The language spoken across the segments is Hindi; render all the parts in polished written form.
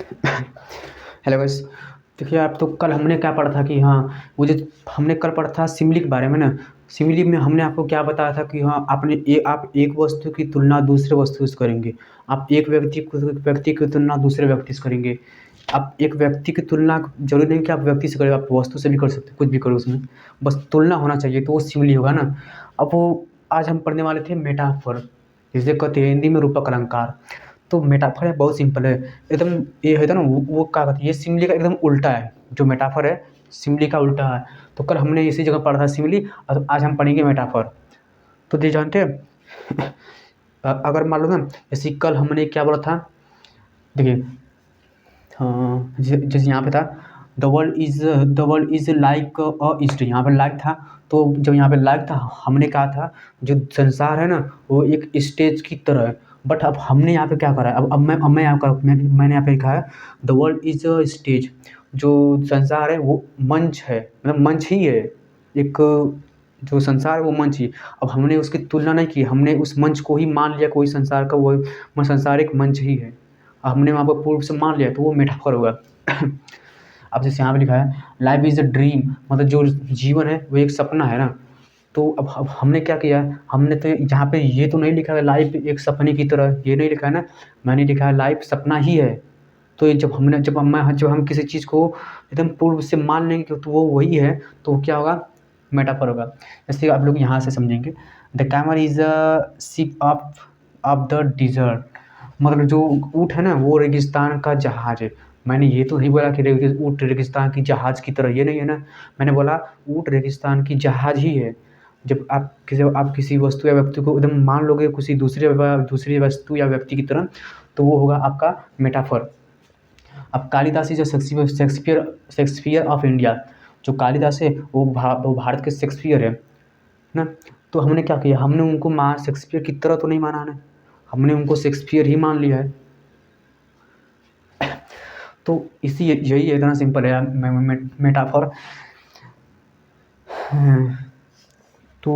Hello guys. देखिए, आप तो कल हमने क्या पढ़ा था कि हाँ, वो जो हमने कल पढ़ा था सिमिली के बारे में ना। सिमिली में हमने आपको क्या बताया था कि हाँ, आप एक वस्तु की तुलना दूसरे वस्तु से करेंगे। आप एक व्यक्ति की तुलना दूसरे व्यक्ति से करेंगे। आप एक व्यक्ति की तुलना ज़रूरी नहीं कि आप व्यक्ति से करें, आप वस्तु से भी कर सकते हैं, कुछ भी करो उसमें। बस तुलना होना चाहिए तो वो सिमिली होगा ना। अब वो आज हम पढ़ने वाले थे मेटाफर, जिसे कहते हैं हिंदी में रूपक अलंकार। तो मेटाफर है, बहुत सिंपल है। एकदम ये है ना, वो क्या कहते हैं, ये सिमिली का एकदम उल्टा है। जो मेटाफर है, सिमिली का उल्टा है। तो कल हमने इसी जगह पढ़ा था सिमिली, और आज हम पढ़ेंगे मेटाफर। तो ये जानते हैं अगर मान लो ना, जैसे कल हमने क्या बोला था। देखिए, हाँ, जैसे यहाँ पे था, the world is like a stage. यहाँ पर लाइक था। तो जब यहाँ पे लाइक था, हमने कहा था जो संसार है ना, वो एक स्टेज की तरह है। बट अब हमने यहाँ पे क्या करा है, अब मैं यहाँ का मैंने यहाँ पे लिखा है the world is a stage. जो संसार है वो मंच है, मतलब मंच ही है। एक जो संसार है वो मंच ही। अब हमने उसकी तुलना नहीं की, हमने उस मंच को ही मान लिया कोई संसार का, वो संसार एक मंच ही है। हमने वहाँ पर पूर्व से मान लिया तो वो मेटाफर होगा। अब जैसे यहाँ पे लिखा है लाइफ इज़ अ ड्रीम, मतलब जो जीवन है वो एक सपना है ना। तो अब हमने क्या किया है, हमने तो यहाँ पे ये तो नहीं लिखा है लाइफ एक सपने की तरह, ये नहीं लिखा है ना। मैंने लिखा है लाइफ सपना ही है। तो ये जब हम किसी चीज़ को एकदम पूर्व से मान लेंगे कि तो वो वही है, तो क्या होगा, मेटाफर होगा। जैसे आप लोग यहाँ से समझेंगे, the camel is a ship of the desert. मतलब जो ऊँट है ना, वो रेगिस्तान का जहाज है। मैंने ये तो नहीं बोला कि ऊँट रेगिस्तान की जहाज की तरह, ये नहीं है ना। मैंने बोला ऊँट रेगिस्तान की जहाज ही है। जब आप किसी वस्तु या व्यक्ति को एकदम मान लोगे किसी दूसरी वस्तु या व्यक्ति की तरह, तो वो होगा आपका मेटाफर। अब Kalidas is a Shakespeare of India. जो कालिदास है वो भारत के शेक्सपियर है ना। तो हमने क्या किया, हमने उनको शेक्सपियर की तरह तो नहीं माना ना, हमने उनको शेक्सपियर ही मान लिया है। तो यही इतना सिंपल है मेटाफर। तो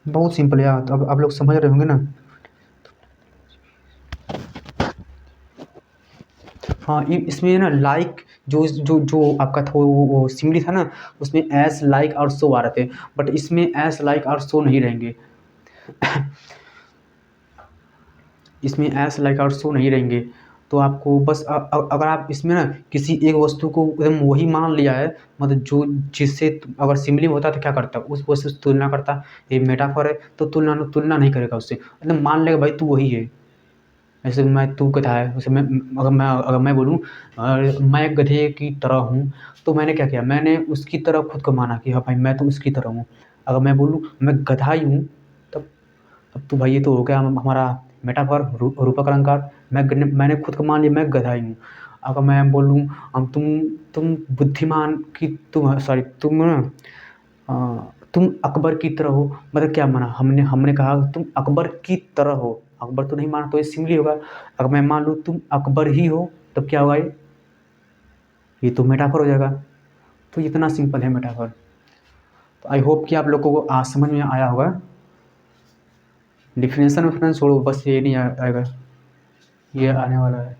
बहुत सिंपल है यार, तो अब आप लोग समझ रहे होंगे ना। हाँ, इसमें ना लाइक, जो जो जो आपका था वो सिमली था ना, उसमें एस लाइक और सो आ रहे थे। बट इसमें एस लाइक और सो नहीं रहेंगे। इसमें एस लाइक और सो नहीं रहेंगे। तो आपको बस अगर आप इसमें ना किसी एक वस्तु को एकदम वही मान लिया है, मतलब जो जिससे अगर सिमिली होता तो क्या करता, उस वस्तु से तुलना करता। ये मेटाफर है तो तुलना नहीं करेगा उससे, एकदम मान लेगा भाई तू वही है। ऐसे मैं तू गधा है, वैसे अगर मैं बोलूँ मैं गधे की तरह हूँ, तो मैंने क्या किया, मैंने उसकी तरह खुद को माना कि हाँ भाई मैं तो उसकी तरह हूँ। अगर मैं बोलूँ मैं गधा ही हूँ, तब तब तो भाई ये तो हो गया हमारा मेटाफर, रूपक अलंकार। मैंने खुद को मान लिया मैं गधा ही हूँ। अगर मैं बोलूँ हम तुम बुद्धिमान की तुम सॉरी तुम ना तुम अकबर की तरह हो, मतलब क्या माना, हमने कहा तुम अकबर की तरह हो। अकबर तो नहीं माना तो ये सिमली होगा। अगर मैं मान लूँ तुम अकबर ही हो, तब क्या होगा, ये तो मेटाफर हो जाएगा। तो इतना सिंपल है मेटाफर। तो आई होप कि आप लोगों को आज समझ में आया होगा। डिफिनेशन विफिनेशन छोड़ो, बस ये नहीं आएगा, ये आने वाला है।